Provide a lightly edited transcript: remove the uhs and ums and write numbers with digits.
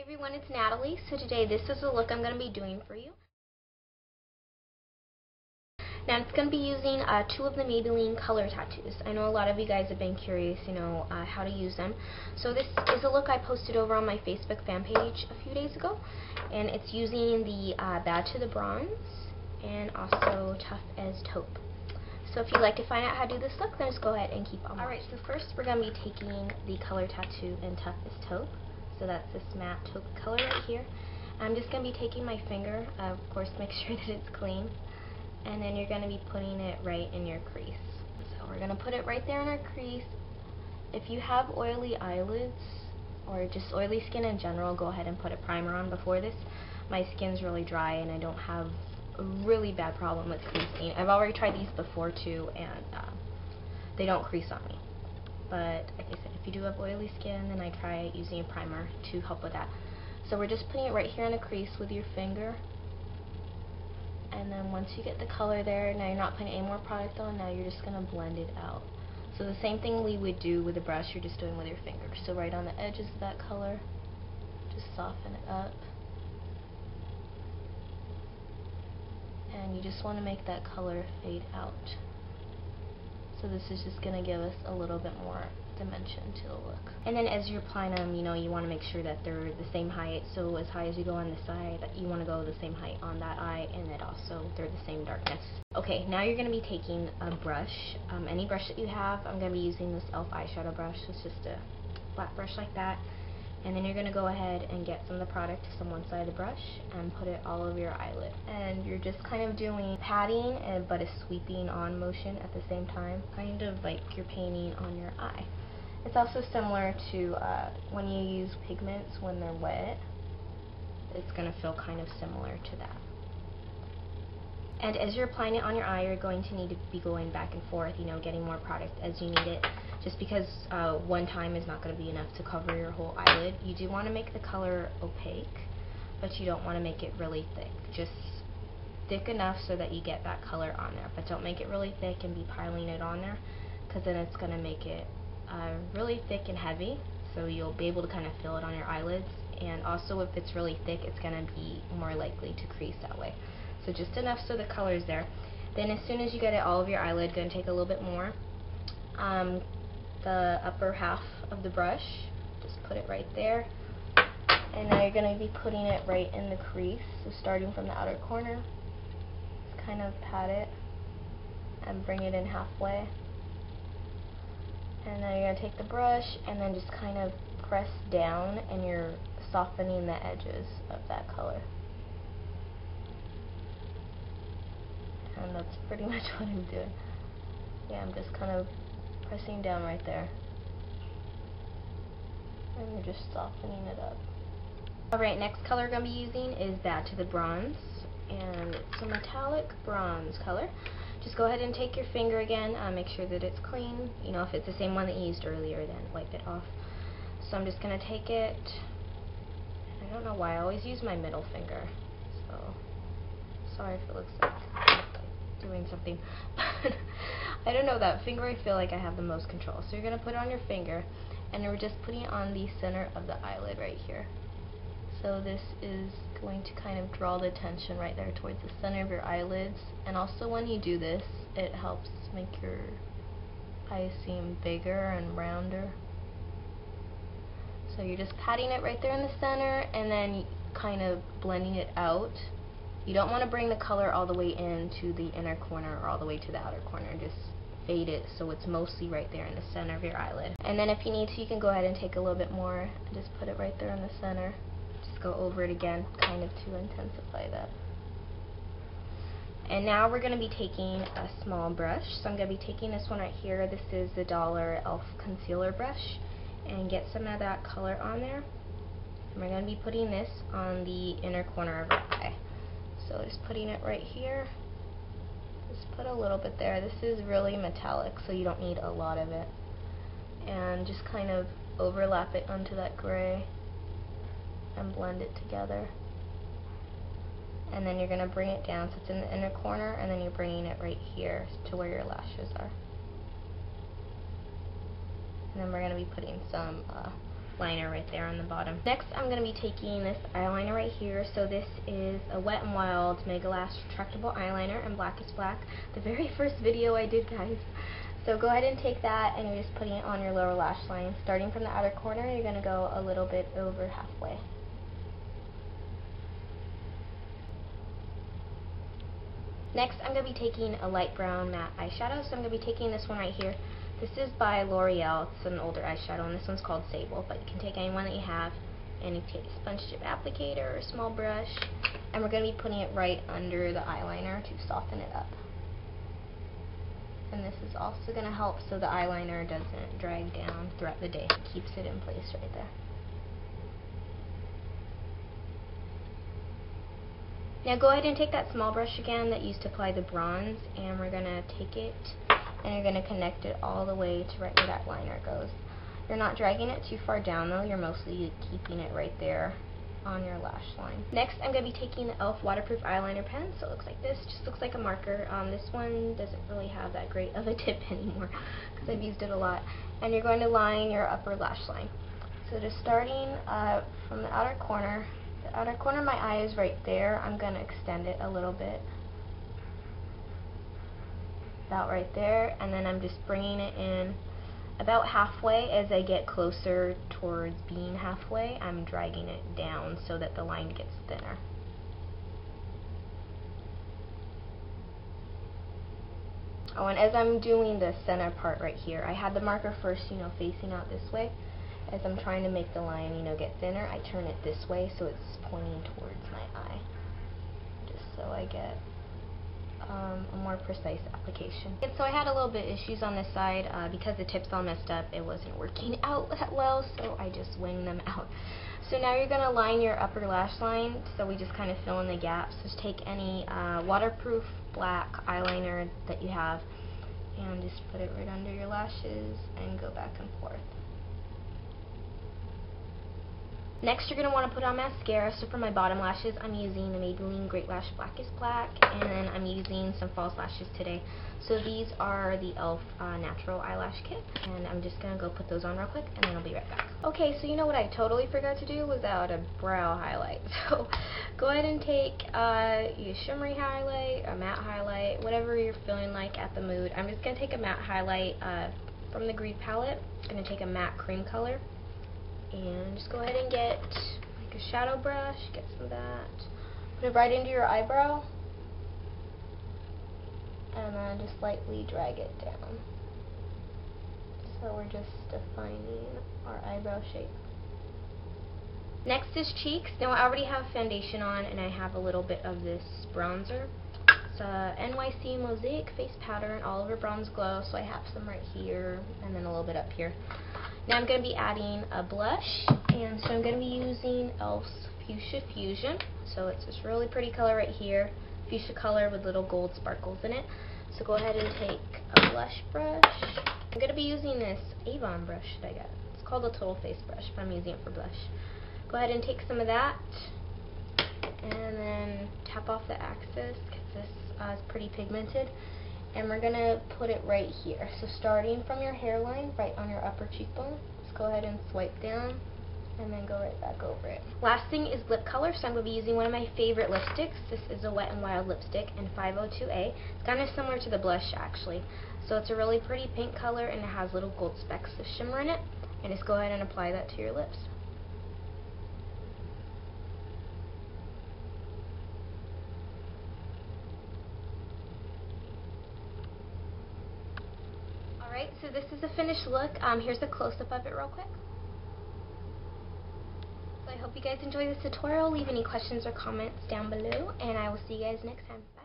Hey everyone, it's Natalie. So today this is the look I'm going to be doing for you. Now it's going to be using two of the Maybelline color tattoos. I know a lot of you guys have been curious, how to use them. So this is a look I posted over on my Facebook fan page a few days ago. And it's using the Bad to the Bronze and also Tough as Taupe. So if you'd like to find out how to do this look, then just go ahead and keep on watching. Alright, so first we're going to be taking the color tattoo in Tough as Taupe. So that's this matte taupe color right here. I'm just going to be taking my finger, of course make sure that it's clean, and then you're going to be putting it right in your crease. So we're going to put it right there in our crease. If you have oily eyelids, or just oily skin in general, go ahead and put a primer on before this. My skin's really dry and I don't have a really bad problem with creasing. I've already tried these before too, and they don't crease on me. But like I said, if you do have oily skin, then I try using a primer to help with that. So we're just putting it right here in the crease with your finger. And then once you get the color there, now you're not putting any more product on, now you're just going to blend it out. So the same thing we would do with a brush, you're just doing with your finger. So right on the edges of that color, just soften it up. And you just want to make that color fade out. So this is just going to give us a little bit more dimension to the look. And then as you're applying them, you want to make sure that they're the same height. So as high as you go on the side, you want to go the same height on that eye, and that also they're the same darkness. Okay, now you're going to be taking a brush, any brush that you have. I'm going to be using this E.l.f. eyeshadow brush. It's just a flat brush like that. And then you're going to go ahead and get some of the product from one side of the brush and put it all over your eyelid. And you're just kind of doing patting, but a sweeping on motion at the same time, kind of like you're painting on your eye. It's also similar to when you use pigments when they're wet. It's going to feel kind of similar to that. And as you're applying it on your eye, you're going to need to be going back and forth, getting more product as you need it. Just because one time is not going to be enough to cover your whole eyelid. You do want to make the color opaque, but you don't want to make it really thick. Just thick enough so that you get that color on there. But don't make it really thick and be piling it on there, because then it's going to make it really thick and heavy. So you'll be able to kind of feel it on your eyelids. And also if it's really thick, it's going to be more likely to crease that way. So just enough so the color is there. Then as soon as you get it all over your eyelid, going to take a little bit more. The upper half of the brush, just put it right there. And now you're going to be putting it right in the crease. So starting from the outer corner, just kind of pat it and bring it in halfway. And now you're going to take the brush and then just kind of press down, and you're softening the edges of that color. And that's pretty much what I'm doing. Yeah, I'm just kind of pressing down right there. And you're just softening it up. Alright, next color I'm going to be using is Bad to the Bronze. And it's a metallic bronze color. Just go ahead and take your finger again. Make sure that it's clean. If it's the same one that you used earlier, then wipe it off. So I'm just going to take it. I don't know why I always use my middle finger. So, sorry if it looks like doing something. I don't know, that finger I feel like I have the most control. So you're going to put it on your finger, and we're just putting it on the center of the eyelid right here. So this is going to kind of draw the attention right there towards the center of your eyelids. And also when you do this, it helps make your eyes seem bigger and rounder. So you're just patting it right there in the center, and then kind of blending it out. You don't want to bring the color all the way into the inner corner or all the way to the outer corner. Just fade it so it's mostly right there in the center of your eyelid. And then if you need to, you can go ahead and take a little bit more and just put it right there in the center. Just go over it again, kind of to intensify that. And now we're going to be taking a small brush. So I'm going to be taking this one right here. This is the E.l.f. concealer brush. And get some of that color on there. And we're going to be putting this on the inner corner of our eye. So just putting it right here. Just put a little bit there. This is really metallic, so you don't need a lot of it. And just kind of overlap it onto that gray and blend it together. And then you're going to bring it down so it's in the inner corner, and then you're bringing it right here to where your lashes are. And then we're going to be putting some liner right there on the bottom. Next, I'm going to be taking this eyeliner right here. So this is a Wetnwild Megalast Retractable Eyeliner in Blackest Black. The very first video I did, guys. So go ahead and take that, and you're just putting it on your lower lash line. Starting from the outer corner, you're going to go a little bit over halfway. Next, I'm going to be taking a light brown matte eyeshadow. So I'm going to be taking this one right here. This is by Loreal. It's an older eyeshadow, and this one's called Sable. But you can take any one that you have, and you take a sponge tip applicator or a small brush, and we're going to be putting it right under the eyeliner to soften it up. And this is also going to help so the eyeliner doesn't drag down throughout the day. It keeps it in place right there. Now go ahead and take that small brush again that used to apply the bronze, and we're going to take it and you're going to connect it all the way to right where that liner goes. You're not dragging it too far down though, you're mostly keeping it right there on your lash line. Next, I'm going to be taking the E.l.f. waterproof eyeliner pen. So it looks like this, just looks like a marker. This one doesn't really have that great of a tip anymore because I've used it a lot. And you're going to line your upper lash line. So just starting from the outer corner of my eye is right there. I'm going to extend it a little bit. About right there. And then I'm just bringing it in about halfway. As I get closer towards being halfway, I'm dragging it down so that the line gets thinner. Oh, and as I'm doing the center part right here, I had the marker first, facing out this way. As I'm trying to make the line, get thinner, I turn it this way so it's pointing towards my eye. Just so I get a more precise application. And so I had a little bit issues on this side because the tips all messed up. It wasn't working out that well, so I just winged them out. So now you're going to line your upper lash line, so we just kind of fill in the gaps. Just take any waterproof black eyeliner that you have and just put it right under your lashes and go back and forth. Next, you're going to want to put on mascara. So for my bottom lashes, I'm using the Maybelline Greatlash Blackest Black, and then I'm using some false lashes today. So these are the E.l.f. Natural Eyelash Kit, and I'm just going to go put those on real quick, and then I'll be right back. Okay, so you know what I totally forgot to do was add a brow highlight. So go ahead and take your shimmery highlight, a matte highlight, whatever you're feeling like at the mood. I'm just going to take a matte highlight from the Greed palette. I'm going to take a matte cream color. And just go ahead and get like a shadow brush, get some of that, put it right into your eyebrow, and then just lightly drag it down. So we're just defining our eyebrow shape. Next is cheeks. Now I already have foundation on, and I have a little bit of this bronzer. It's a NYC Mosaic face powder in Oliver Bronze Glow, so I have some right here, and then a little bit up here. Now I'm going to be adding a blush, and so I'm going to be using E.l.f.'s Fuchsia Fusion. So it's this really pretty color right here, fuchsia color with little gold sparkles in it. So go ahead and take a blush brush. I'm going to be using this Avon brush that I got. It's called a Total Face brush, but I'm using it for blush. Go ahead and take some of that, and then tap off the axis, because this is pretty pigmented. And we're going to put it right here. So starting from your hairline, right on your upper cheekbone, just go ahead and swipe down and then go right back over it. Last thing is lip color, so I'm going to be using one of my favorite lipsticks. This is a Wet n Wild lipstick in 502A. It's kind of similar to the blush actually. So it's a really pretty pink color, and it has little gold specks of shimmer in it. And just go ahead and apply that to your lips. Alright, so this is the finished look. Here's a close-up of it real quick. So I hope you guys enjoyed this tutorial. Leave any questions or comments down below, and I will see you guys next time. Bye.